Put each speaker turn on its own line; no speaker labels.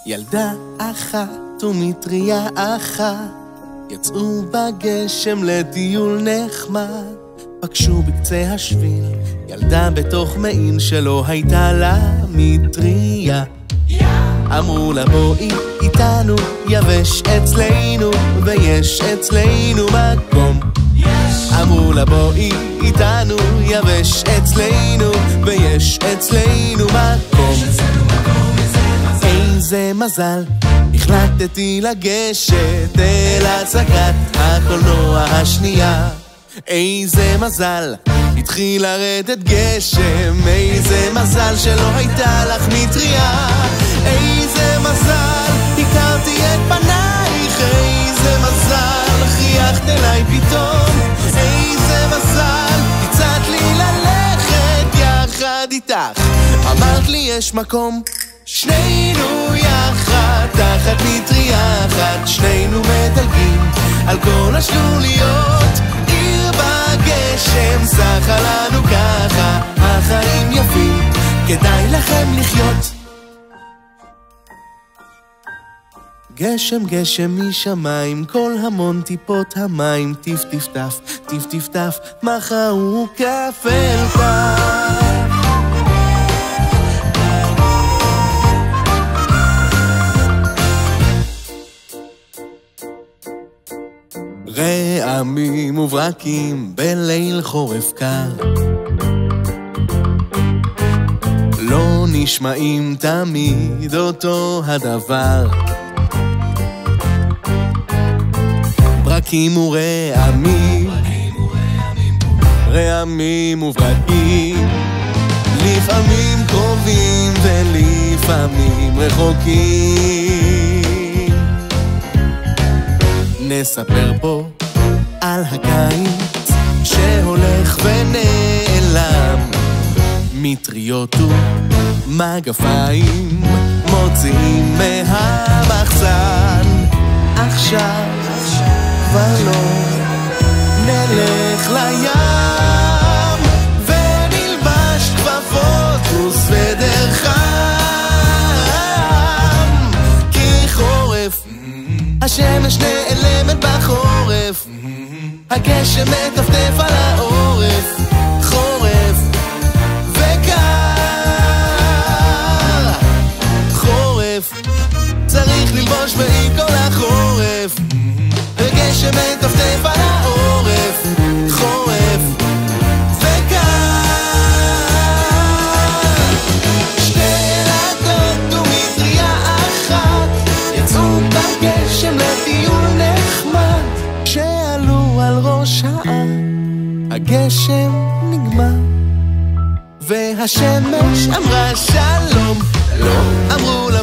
ילדה אחת ומטריה אחת יצאו בגשם לטיול נחמד, פגשו בקצה השביל ילדה בתוך מעין שלא הייתה לה מטריה. אמרו לה בואי איתנו, יבש אצלנו ויש אצלנו מקום. אמרו לה בואי איתנו, יבש אצלנו ויש אצלנו מקום. איזה מזל, החלטתי לגשת אל הצגת הקולנוע השנייה. איזה מזל, התחיל לרדת גשם. איזה מזל שלא הייתה לך מטריה. איזה מזל, הכרתי את פנייך. איזה מזל, חייכת אליי פתאום. איזה מזל, הצעת לי ללכת יחד איתך. אמרת לי יש מקום, שנינו יחד תחת מטריה אחת, שנינו מדלגים על כל השלוליות. עיר בגשם, שחה לנו ככה, החיים יפים, כדאי לכם לחיות. גשם גשם משמיים, כל המון טיפות המים, טיף טיף טף, טיף טיף טף, מחאו כף אל כף. רעמים וברקים בליל חורף קר, לא נשמעים תמיד אותו הדבר. ברקים ורעמים, רעמים וברקים, לפעמים קרובים ולפעמים רחוקים. נספר פה על הקיץ שהולך ונעלם, מטריות ומגפיים מוציאים מהמחסן. עכשיו כבר לא נלך לים ונלבש כפפות וסוודר חם, כי חורף השמש נעלמת בחורף, הגשם מטפטף על העורף. חורף וקר, חורף צריך ללבוש באי כל החורף, הגשם מטפטף על העורף. חורף וקר, שתי ילדות ומטריה אחת יצאו בגשם לטיול נחמד. שעלו על ראש ההר הגשם נגמר, והשמש אמרה שלום. לא אמרו לה